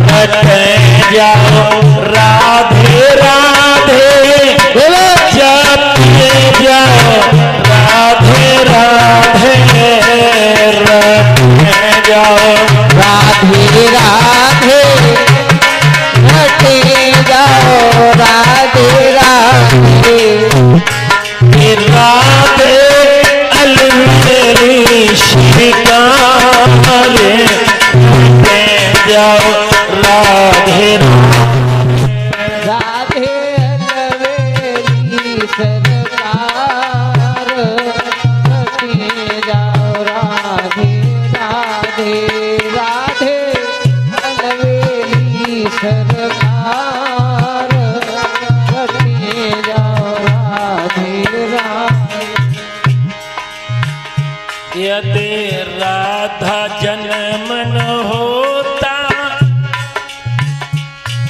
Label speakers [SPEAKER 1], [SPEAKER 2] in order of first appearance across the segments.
[SPEAKER 1] रटे जाओ राधे राधे जपते जाओ राधे राधे रटे जाओ
[SPEAKER 2] राधे राधे रटे जाओ राधे राधे
[SPEAKER 1] राधे अलमेरी शिकारे रटे जाओ राधे
[SPEAKER 2] राधे अलवेली सरकार रटे जाओ राधे राधे राधे अलवेली सरकार रटे जाओ राधे राधे
[SPEAKER 1] यदि राधा जन्म न होता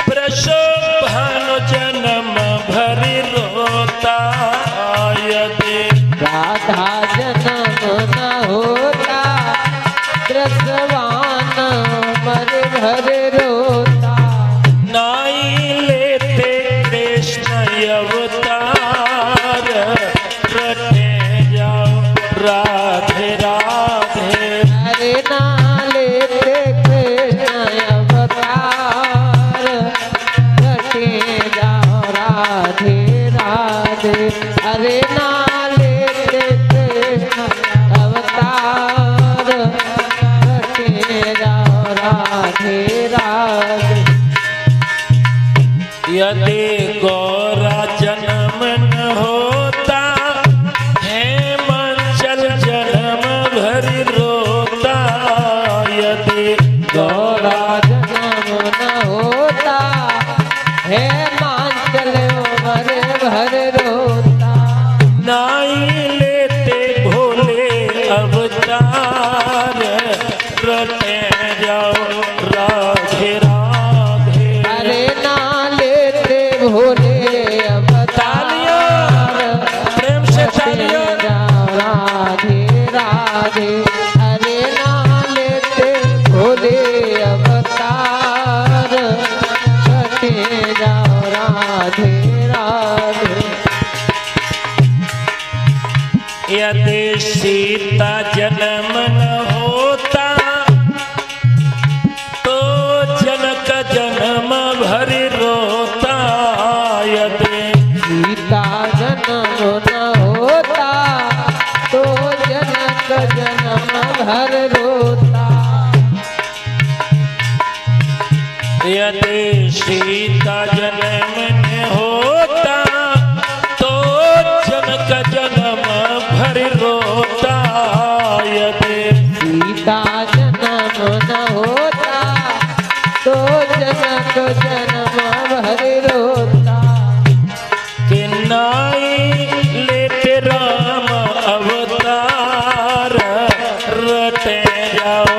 [SPEAKER 1] वृषभानु जन्म भरी रोता यदि
[SPEAKER 2] राधा जन्म न होता कृष्णवान मर भर रोता
[SPEAKER 1] नाई लेते कृष्ण अवतार रटे जाओ राधे राधे
[SPEAKER 2] अरे नाले कृष्ण अवतार रटे जाओ राधे राधे अरे नाले कृष्ण अवतार रटे जाओ राधे राधे
[SPEAKER 1] यदि गौरा जन्म न होता हेमंचल जन्म भरी रोता यदि
[SPEAKER 2] गौरा जन्म न होता है मांचल मर भर रोता
[SPEAKER 1] नाई लेते भोले अवतार रटे जाओ राधे राधे
[SPEAKER 2] अरे ना लेते भोले अवतार
[SPEAKER 1] प्रेम से तालियां
[SPEAKER 2] जाओ राधे राधे अरे ना लेते भोले अवतार रटे जाओ राधे राधे
[SPEAKER 1] यदि सीता जन्म न होता तो जनक जन्म भरी रोता यदि
[SPEAKER 2] सीता जन्म न होता तो जनक जन्म भर रोता
[SPEAKER 1] यदि सीता जन्म न होता तो जनक जन्म भरी रोता यदि
[SPEAKER 2] सीता जन्म न होता तो जनक जन्म भर रोता
[SPEAKER 1] कि नाई लेते राम अवतार रटे जाओ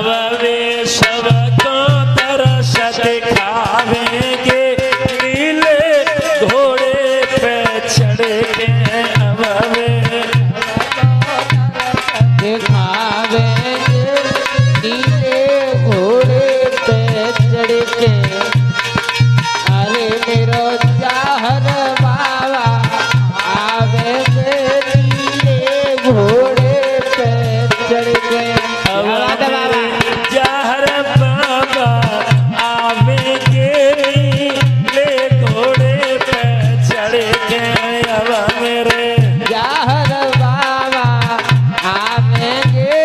[SPEAKER 1] अब वे सबको तरस दिखावेंगे नीले घोड़े पे चढ़ के। अब वे
[SPEAKER 2] दिखावेंगे नीले घोड़े पे चढ़ के। अरे मेरो चाहर बाबा आवेंगे नीले घोड़े पे चढ़ के।
[SPEAKER 1] अब मेरे जहर बाबा आवेंगे नीले घोड़े पे चढ़ के। अब मेरे
[SPEAKER 2] चाहर बाबा आवेंगे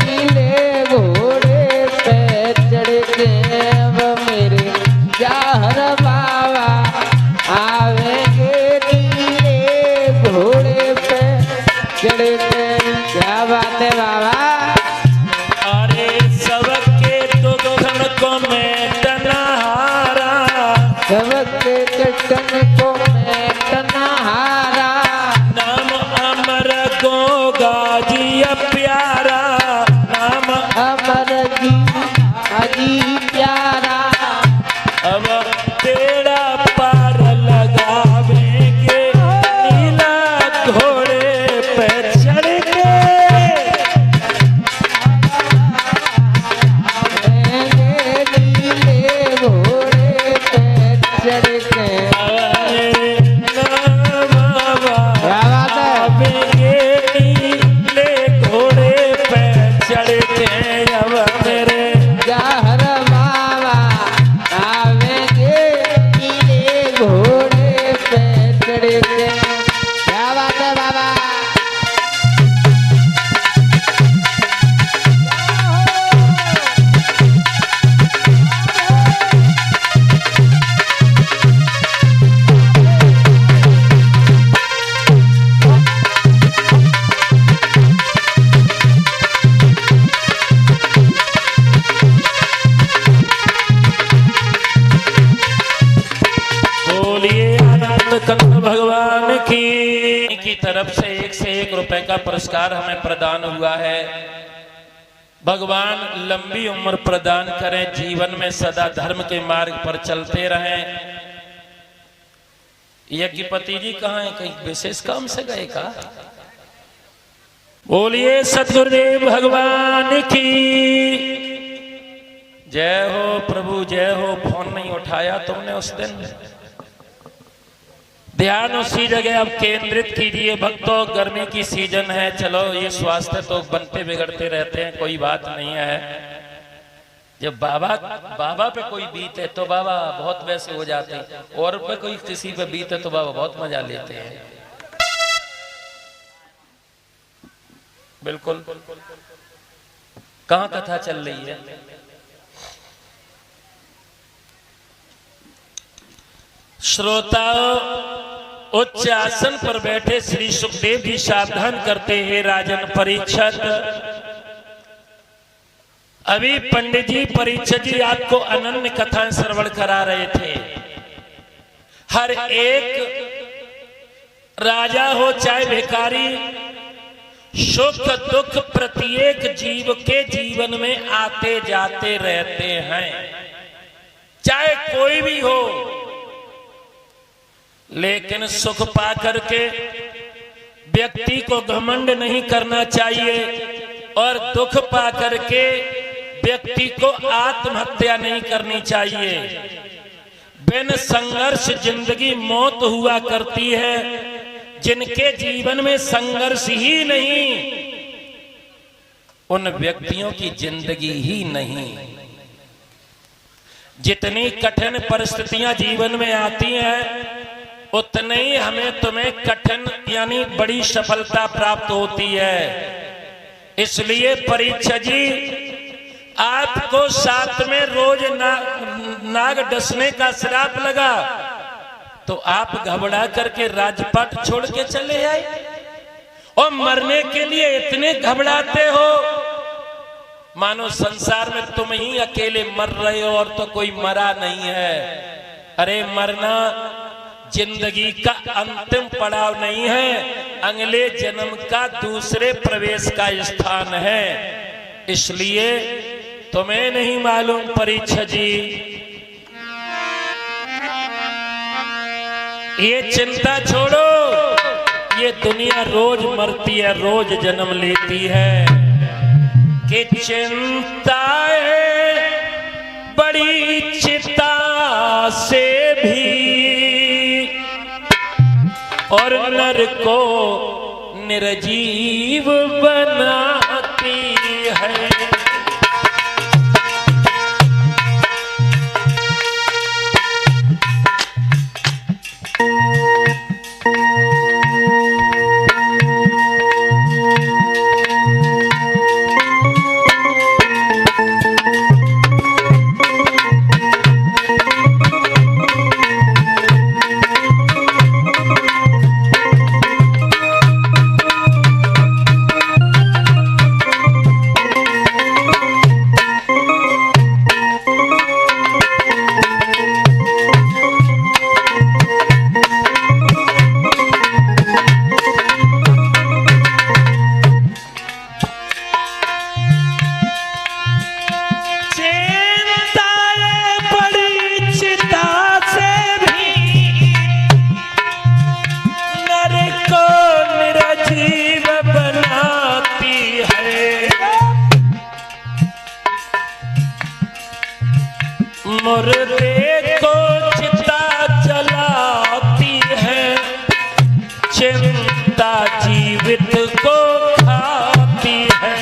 [SPEAKER 2] नीले घोड़े पे चढ़ के। अब मेरे चाहर बाबा आवेंगे नीले घोड़े पे चढ़ के। क्या बात है बाबा।
[SPEAKER 1] अरे सबके दुखन को मेटना हारा
[SPEAKER 2] सबके चटन को मेटना हारा।
[SPEAKER 1] नाम अमर गोगा जी प्यारा नाम।
[SPEAKER 2] अमर जी अजी प्यारा।
[SPEAKER 1] अब तेरा पार लगावेंगे नीला घोड़े पे चढ़ के।
[SPEAKER 2] आवेंगे नीले घोड़े पे चढ़ के।
[SPEAKER 1] अरे बाबा
[SPEAKER 2] क्या बात है।
[SPEAKER 1] आवेंगे नीले घोड़े पे चढ़ के। अब मेरे
[SPEAKER 2] जहर बाबा आवेंगे नीले घोड़े पे चढ़ के। क्या बात है बाबा।
[SPEAKER 1] बोलिए आनंद कंद भगवान की तरफ से एक रुपए का पुरस्कार हमें प्रदान हुआ है। भगवान लंबी उम्र प्रदान करें, जीवन में सदा धर्म के मार्ग पर चलते रहें। यज्ञपति जी कहाँ हैं? कहीं विशेष काम से गए का? बोलिए सतगुरुदेव भगवान की जय हो। प्रभु जय हो। फोन नहीं उठाया तुमने उस दिन। ध्यान उसी जगह अब केंद्रित कीजिए भक्तों। गर्मी की सीजन है, चलो ये स्वास्थ्य तो बनते बिगड़ते रहते हैं, कोई बात नहीं है। जब बाबा पे कोई बीते तो बाबा बहुत वैसे हो जाते हैं, और पे कोई किसी पे बीते तो बाबा बहुत मजा लेते हैं। बिल्कुल। कहाँ कथा चल रही है? श्रोताओ, उच्च आसन पर बैठे श्री सुखदेव जी सावधान करते हैं राजन परीक्षित। अभी पंडित जी परीक्षित जी आपको अनन्य कथाएं श्रवण करा रहे थे। हर एक राजा हो चाहे भिखारी, सुख दुख प्रत्येक जीव के जीवन में आते जाते रहते हैं, चाहे कोई भी हो। लेकिन सुख पा करके व्यक्ति को घमंड नहीं करना चाहिए, और दुख पा करके व्यक्ति को आत्महत्या नहीं करनी चाहिए। बिन संघर्ष जिंदगी मौत हुआ करती है। जिनके जीवन में संघर्ष ही नहीं, उन व्यक्तियों की जिंदगी ही नहीं। जितनी कठिन परिस्थितियां जीवन में आती हैं, उतने ही हमें तुम्हें कठिन यानी बड़ी सफलता प्राप्त होती है। इसलिए परीक्षा जी, आपको साथ में रोज नाग डसने का श्राप लगा, तो आप घबरा करके राजपाट छोड़ के चले आए, और मरने के लिए इतने घबराते हो मानो संसार में तुम ही अकेले मर रहे हो और तो कोई मरा नहीं है। अरे मरना जिंदगी का अंतिम पड़ाव नहीं है, अगले जन्म का दूसरे प्रवेश का स्थान है। इसलिए तुम्हें नहीं मालूम परीक्षा जी, ये चिंता छोड़ो, ये दुनिया रोज मरती है, रोज जन्म लेती है कि चिंताएं बड़ी चिता से भी और नर को निर्जीव बनाती है। मुर्दे को चिता जलाती है, चिंता जीवित को खाती है।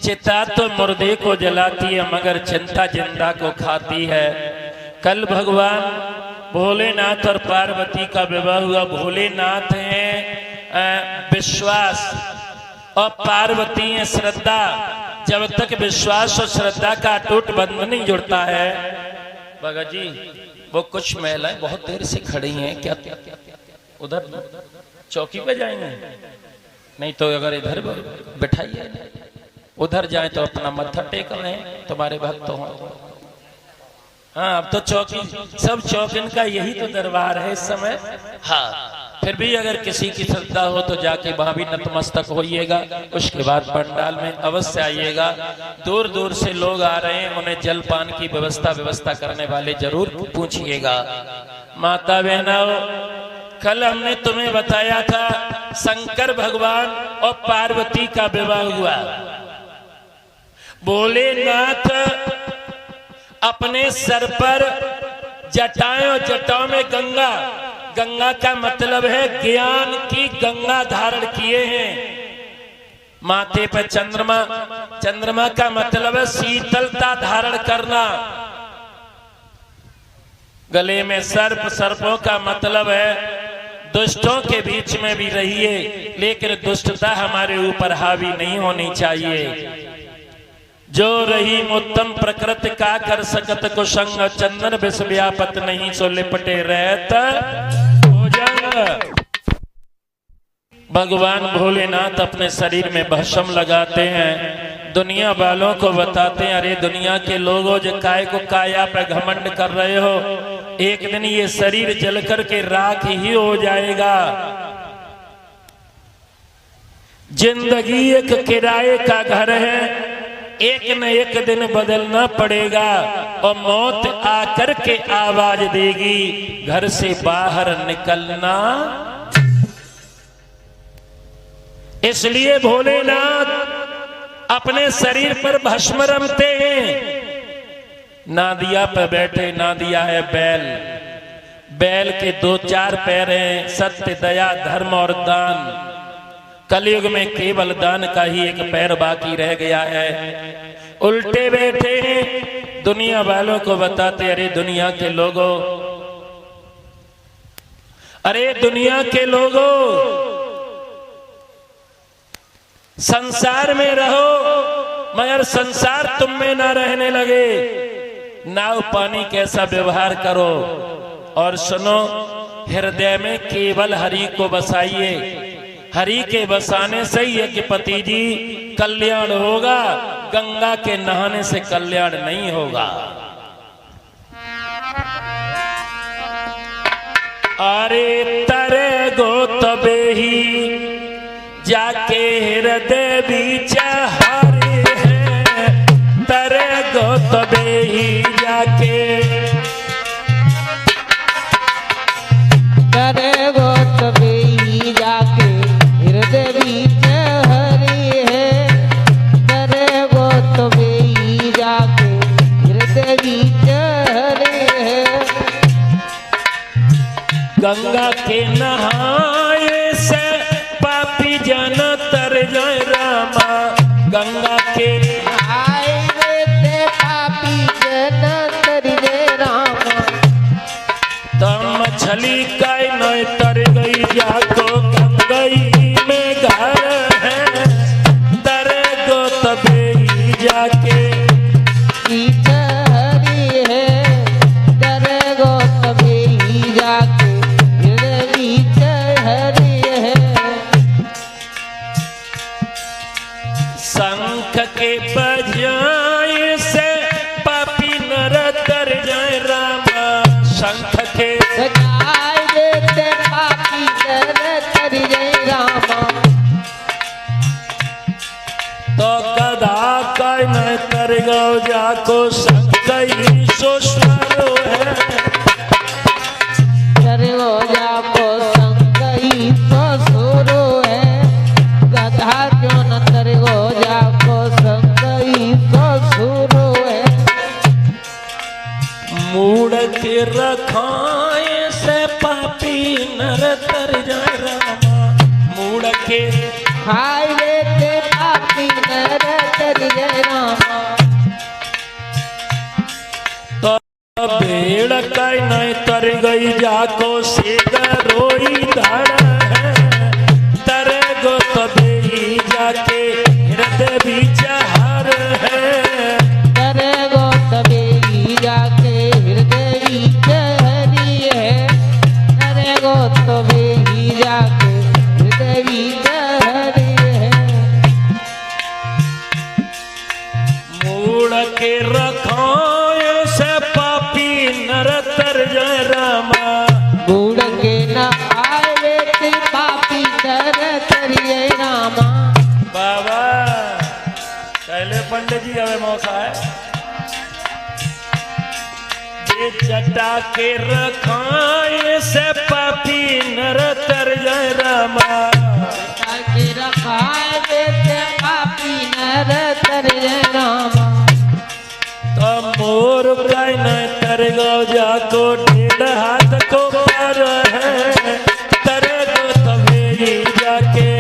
[SPEAKER 1] चिता तो मुर्दे को जलाती है मगर चिंता जिंदा को खाती है। कल भगवान भोलेनाथ और पार्वती का विवाह हुआ। भोलेनाथ है विश्वास और पार्वती है श्रद्धा। जब तक विश्वास और श्रद्धा का अटूट बंधन नहीं जुड़ता है। भगत जी वो कुछ महिलाएं बहुत देर से खड़ी हैं, क्या उधर चौकी पे जाएंगे? नहीं तो अगर इधर बैठाइए, उधर जाए तो अपना मत्था टेक लें, तुम्हारे भक्त हो। हाँ अब तो चौकी, सब चौकिन का यही तो दरबार है इस समय। हाँ फिर भी अगर किसी की श्रद्धा हो तो जाके वहां भी नतमस्तक होइएगा। उसके बाद पंडाल में अवश्य आइएगा। दूर दूर से लोग आ रहे हैं, उन्हें जलपान की व्यवस्था करने वाले जरूर पूछिएगा। माता बहनों, कल हमने तुम्हें बताया था शंकर भगवान और पार्वती का विवाह हुआ। भोलेनाथ अपने सर पर जटाओं में गंगा, गंगा का मतलब है ज्ञान की गंगा धारण किए हैं। माथे पर चंद्रमा, चंद्रमा का मतलब है शीतलता धारण करना। गले में सर्प, सर्पों का मतलब है दुष्टों के बीच में भी रहिए, लेकिन दुष्टता हमारे ऊपर हावी नहीं होनी चाहिए। जो रही उत्तम प्रकृति का कर सकत कुसंग, चंदन विष व्यापत नहीं सो लिपटे रहत भुजंग। भगवान भोलेनाथ अपने शरीर में भस्म लगाते हैं। दुनिया वालों को बताते हैं, अरे दुनिया के लोगों जो काय को काया पे घमंड कर रहे हो, एक दिन ये शरीर जल कर के राख ही हो जाएगा। जिंदगी एक किराए का घर है, एक न एक दिन बदलना पड़ेगा और मौत आकर के आवाज देगी, घर से बाहर निकलना। इसलिए भोलेनाथ अपने शरीर पर भस्म रमते हैं। नादिया पे बैठे, नादिया है बैल, बैल के 2-4 पैर हैं, सत्य, दया, धर्म और दान। कलयुग में केवल दान का ही एक पैर बाकी रह गया है। उल्टे बैठे हैं, दुनिया वालों को बताते, अरे दुनिया के लोगों, अरे दुनिया के लोगों, संसार में रहो मगर संसार तुम में ना रहने लगे। नाव पानी कैसा व्यवहार करो, और सुनो, हृदय में केवल हरि को बसाइए। हरि के बसाने से ही है कि पति जी कल्याण होगा, गंगा के नहाने से कल्याण नहीं होगा। अरे तरे गो तबे ही जाके हृदय बीच हरि है, तरे गो तबे ही जाके,
[SPEAKER 2] तरे गो तबे ही जाके हृदय बीच हरि है, तरे गो तबे ही जाके हृदय बीच हरि है।
[SPEAKER 1] गंगा के नहाए से पापी जन तर जाए रामा, गंगा के
[SPEAKER 2] आए रे पापी जन तर जाए रामा,
[SPEAKER 1] तो मछली का न तर गई जाको गंगई में घर है, तरे गो तबे ही जाके
[SPEAKER 2] बीच हरि है, तरे गो तबे ही जाके हृदय बीच हरि है।
[SPEAKER 1] शंख के बजाए से पापी नर तर जाए रामा, शंख के
[SPEAKER 2] सजाए देते पापी नर तर जाए रामा,
[SPEAKER 1] तो गधा का न तर गो जाको संगई सो स्वरो है,
[SPEAKER 2] तर गो जाको संगई ससुरो है, गधा क्यों न तर गो जाको संगई ससुरो है।
[SPEAKER 1] मूड़ के रखाए से पापी नर तर जाए रामा, मूड़ के
[SPEAKER 2] खाए लेते पापी नर तर जाए रामा,
[SPEAKER 1] तो भेड़ का न तर गई जाको सीकर रोई धड़ है, तरे गो तबे ही जाके हृदय बीच हर है,
[SPEAKER 2] तरे गो तबे ही जाके हृदय बीच हरि है, तरे गो तबे ही जाके हृदय बीच हरि है।
[SPEAKER 1] मूड़ के रखाए से पापी नर तर जाए रामा,
[SPEAKER 2] बूढ़ के न आए बेटे पापी नर तर जाए रामा।
[SPEAKER 1] बाबा पहले पंडित जी हमें मौका है, ये जटा के रखाए से पापी नर तर जाए रामा,
[SPEAKER 2] के रखाए बेटे पापी नर तर जाए रामा,
[SPEAKER 1] तो मोर का न तर गो जाको डेढ़ हाथ को पर है, तरे गो तबे ही जाके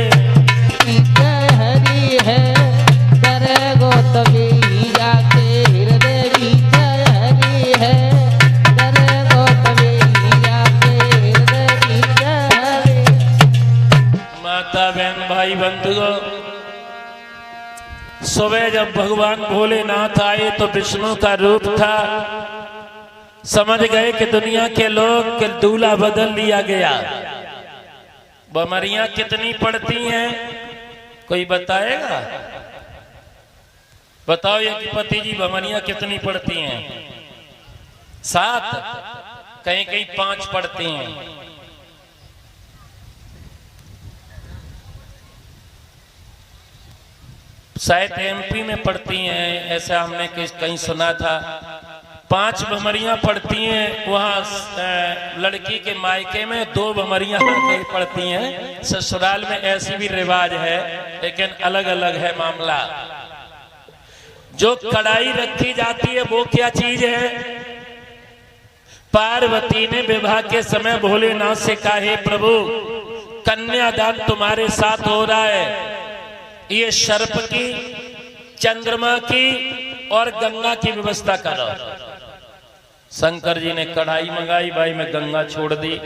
[SPEAKER 2] बीच हरि है, तरे गो तबे ही जाके हृदय बीच हरि है, तरे गो तबे ही जाके हृदय बीच हरि।
[SPEAKER 1] माता बहन भाई बंधुओं, सुबह जब भगवान भोलेनाथ आए तो विष्णु का रूप था। समझ गए कि दुनिया के लोग के दूल्हा बदल लिया गया। बीमारियां कितनी पड़ती हैं कोई बताएगा? बताओ ये कि पति जी बीमारियां कितनी पड़ती हैं? 7, कहीं कहीं 5 पड़ती हैं। शायद एमपी में पड़ती हैं, ऐसा हमने कहीं सुना था। 5 बीमारियां पड़ती हैं वहाँ। लड़की के मायके में 2 बीमारियां पड़ती हैं। ससुराल में ऐसी भी रिवाज है, लेकिन अलग अलग है मामला। जो कड़ाई रखी जाती है वो क्या चीज है? पार्वती ने विवाह के समय भोलेनाथ से कहा, हे प्रभु कन्यादान तुम्हारे साथ हो रहा है। ये सर्प की, चंद्रमा की और गंगा की व्यवस्था करो। शंकर जी ने कढ़ाई मंगाई, भाई में गंगा छोड़ दी।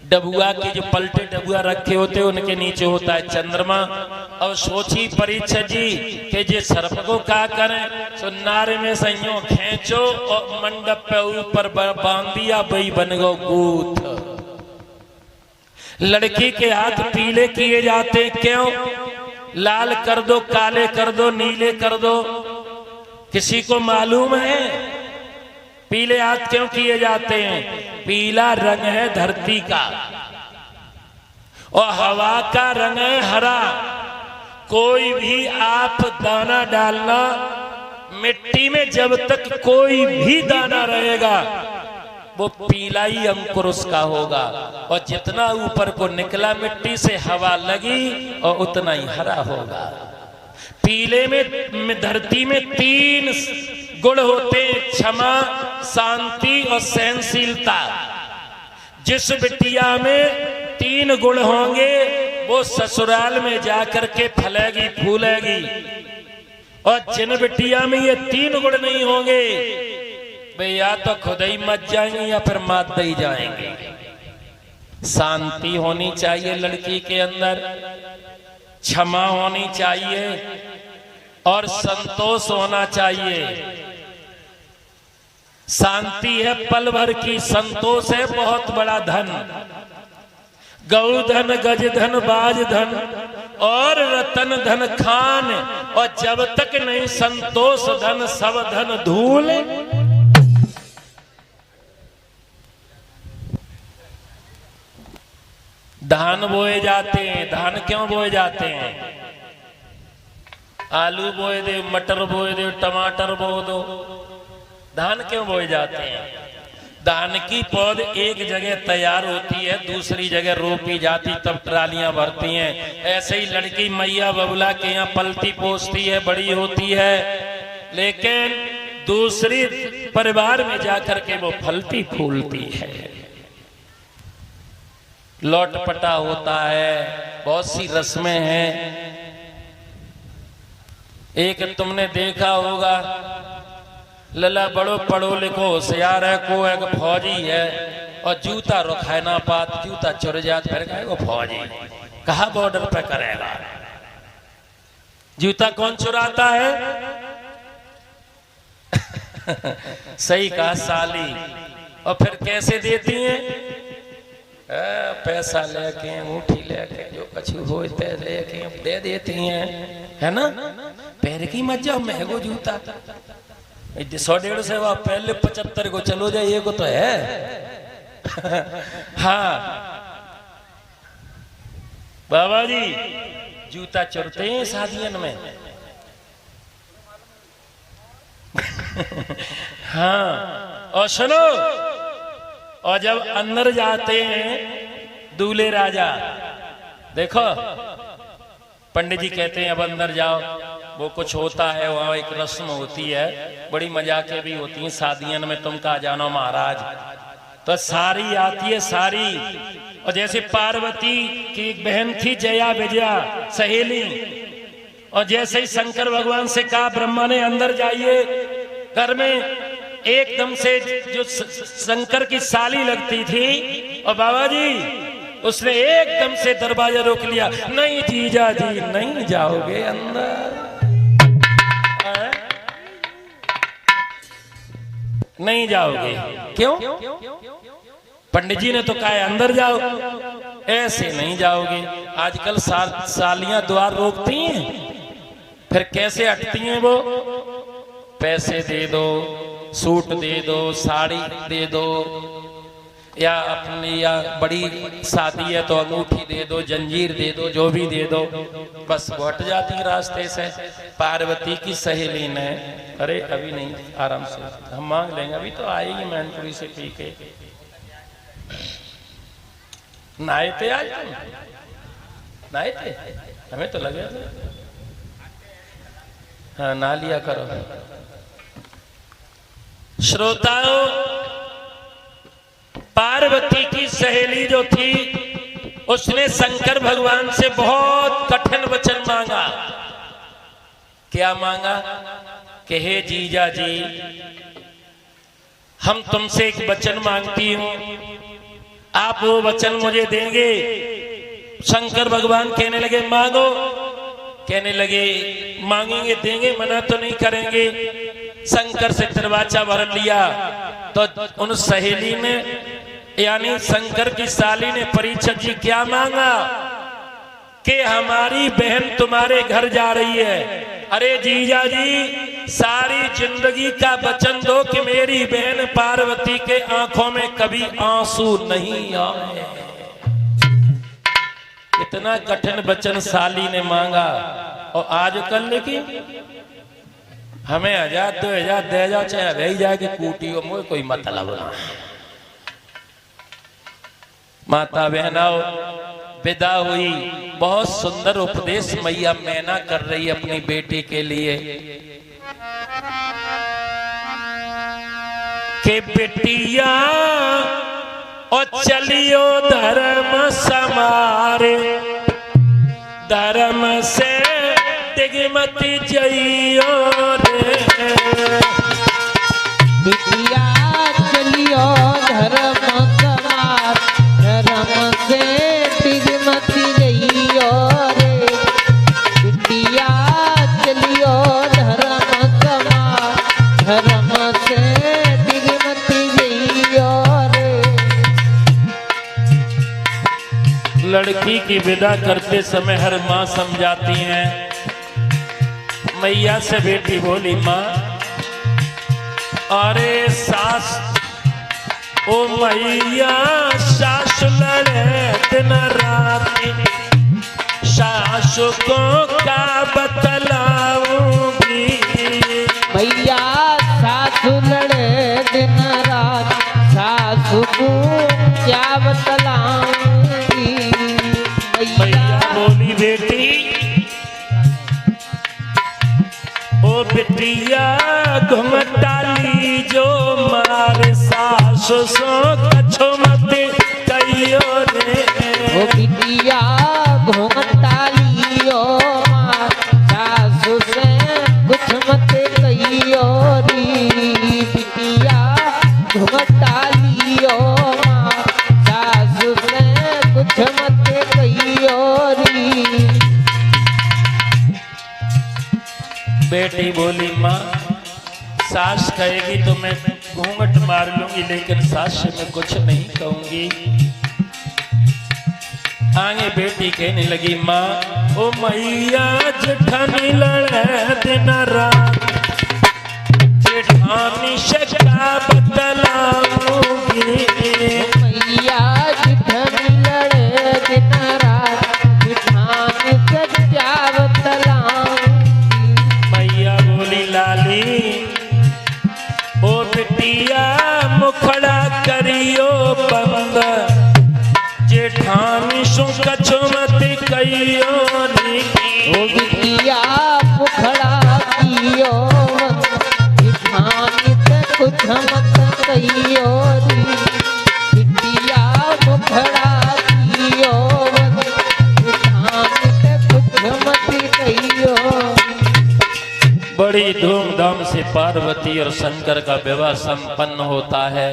[SPEAKER 1] डबुआ के जो पलटे डबुआ रखे होते उनके नीचे होता है चंद्रमा। अब सोची परीक्षा जी कि जे सर्प को क्या करें, तो नारे में संयो खींचो और मंडप पे ऊपर बांध दिया, वही बन गो गूथ। लड़की के हाथ पीले किए जाते, क्यों? लाल कर दो, काले कर दो, नीले कर दो। किसी को मालूम है पीले हाथ क्यों किए जाते हैं? पीला रंग है धरती का और हवा का रंग है हरा। कोई भी आप दाना डालना, मिट्टी में जब तक कोई भी दाना रहेगा वो पीला ही अंकुर उसका होगा, और जितना ऊपर को निकला मिट्टी से हवा लगी और उतना ही हरा होगा। पीले में धरती में 3 गुण होते हैं, क्षमा, शांति और सहनशीलता। जिस बिटिया में 3 गुण होंगे वो ससुराल में जाकर के फलेगी फूलेगी, और जिन बिटिया में ये 3 गुण नहीं होंगे वे या तो खुद ही मत जाएंगे या फिर मात दे जाएंगे। शांति होनी चाहिए लड़की के अंदर, क्षमा होनी चाहिए और संतोष होना चाहिए। शांति है पल भर की, संतोष है बहुत बड़ा धन। गौ धन, गज धन, बाज धन और रतन धन खान, और जब तक नहीं संतोष धन सब धन धूल। धान बोए जाते हैं। धान क्यों बोए जाते हैं? आलू बोए दे, मटर बोए दे, टमाटर बो दो। धान क्यों बोए जाते हैं? धान की पौध एक जगह तैयार होती है, दूसरी जगह रोपी जाती, तब ट्रालियां भरती हैं। ऐसे ही लड़की मैया बबुला के यहाँ पलती पोसती है, बड़ी होती है, लेकिन दूसरी परिवार में जाकर के वो फलती फूलती है। लौटपटा होता है, बहुत सी रस्में हैं। एक तुमने देखा होगा, लला बड़ो पढ़ो लिखो होशियार है, को एक फौजी है और जूता रुखाए ना पात, जूता चुर जात, फिर कहे वो फौजी कहा बॉर्डर पे करेगा। जूता कौन चुराता है? सही कहा, साली। और फिर कैसे देती हैं? पैसा लेके, ऊँठी लेके, जो कछु हो लेके दे देती हैं, है ना? पैर की मत जाओ, महंगो जूता 100-150 पहले 75 को चलो जाए, ये को तो है। हाँ बाबा जी, जूता चुरते हैं शादियन में। हाँ, और सुनो, और जब अंदर जाते हैं दूल्हे राजा, देखो पंडित जी कहते हैं अब अंदर जाओ, वो कुछ होता है वहाँ, एक रस्म होती है, बड़ी मजाकें भी होती हैं शादियन में, तुम कहा जानो महाराज। तो सारी आती है सारी, और जैसे पार्वती की एक बहन थी जया विजया सहेली, और जैसे ही शंकर भगवान से कहा ब्रह्मा ने अंदर जाइए, घर में एकदम से जो शंकर की साली लगती थी, और बाबा जी उसने एकदम से दरवाजा रोक लिया, नहीं जीजा जी नहीं जाओगे अंदर, नहीं जाओगे। क्यों? पंडित जी ने तो कहा अंदर जाओ, ऐसे नहीं जाओगे। आजकल सालियां द्वार रोकती हैं, फिर कैसे हटती हैं वो? पैसे दे दो, सूट दे दो, साड़ी दे दो, या अपनी या बड़ी शादी है तो अंगूठी दे दो, जंजीर दे दो, जो भी दे दो, बस वो हट जाती रास्ते से। पार्वती की सहेली ने, अरे अभी नहीं, आराम से हम मांग लेंगे, अभी तो आएगी मैनपुरी से पी के। नहाए थे आज? नहाए थे? हमें तो लगे थे। हाँ, नहा लिया करो। श्रोताओं, पार्वती की सहेली जो थी उसने शंकर भगवान से बहुत कठिन वचन मांगा। क्या मांगा कि हे जीजा जी, हम तुमसे एक वचन मांगती हूं, आप वो वचन मुझे देंगे? शंकर भगवान कहने लगे मांगो। कहने लगे मांगेंगे देंगे, मना तो नहीं करेंगे। शंकर से दरवाजा भर लिया तो उन सहेली ने यानी शंकर की साली ने परीक्षित जी क्या मांगा कि हमारी बहन तुम्हारे घर जा रही है। अरे जीजा जी, सारी जिंदगी का वचन दो कि मेरी बहन पार्वती के आंखों में कभी आंसू नहीं आए। इतना कठिन वचन साली ने मांगा। और आज कल लेकिन हमें 1000 2000 दे जाओ, चाहे रह जाए कि कूटी हो, मुझे कोई मतलब ना। माता बहनाओ, विदा हुई। बहुत सुंदर उपदेश मैया मैना कर रही अपनी बेटी के लिए कि बेटिया और चलियो धर्म समारे, धर्म से दिगमती जइयो रे।
[SPEAKER 2] बिटिया चलियो धर्म समार, धर्म से दिगमती जइयो रे। बिटिया चलियो धर्म समार, धर्म से दिगमती जइयो रे।
[SPEAKER 1] लड़की की विदा करते समय हर माँ समझाती हैं। मैया से बेटी बोली माँ, अरे सास ओ मैया, सास लड़े दिन रात, सास को क्या बतलाऊंगी।
[SPEAKER 2] मैया सासु लड़े दिन रात, सासु को क्या बतलाऊंगी।
[SPEAKER 1] मैया बोली बेटी, ओ बिटिया घुमटाली जो मारे सास सो कछो मत कहियो रे।
[SPEAKER 2] ओ बिटिया घुमटालियो मार, सासु से कुछ मत कहियो री। बिटिया घुमटालियो मार, सासु से कुछ मत कहियो री।
[SPEAKER 1] बेटी बोली माँ, सास कहेगी तो मैं घूंघट मार लूंगी, लेकिन सास से मैं कुछ नहीं कहूंगी। आगे बेटी कहने लगी माँ, ओ मैया जेठानी लड़े दिन रात, जेठानी से क्या बतलाऊंगी।
[SPEAKER 2] मैया जेठानी लड़े दिन रात, जेठानी से क्या बतलाऊंगी।
[SPEAKER 1] मैया बोली लाली, ओ बिटिया मुखड़ा करियो बंद, जेठानी सु कछु मत कहियो नी।
[SPEAKER 2] ओ बिटिया मुखड़ा कियो बंद, जेठानी से कुछ मत कहियो री। बिटिया मुखड़ा कियो बंद, जेठानी से कुछ मत कहियो।
[SPEAKER 1] बड़ी धूमधाम से पार्वती और शंकर का विवाह संपन्न होता है।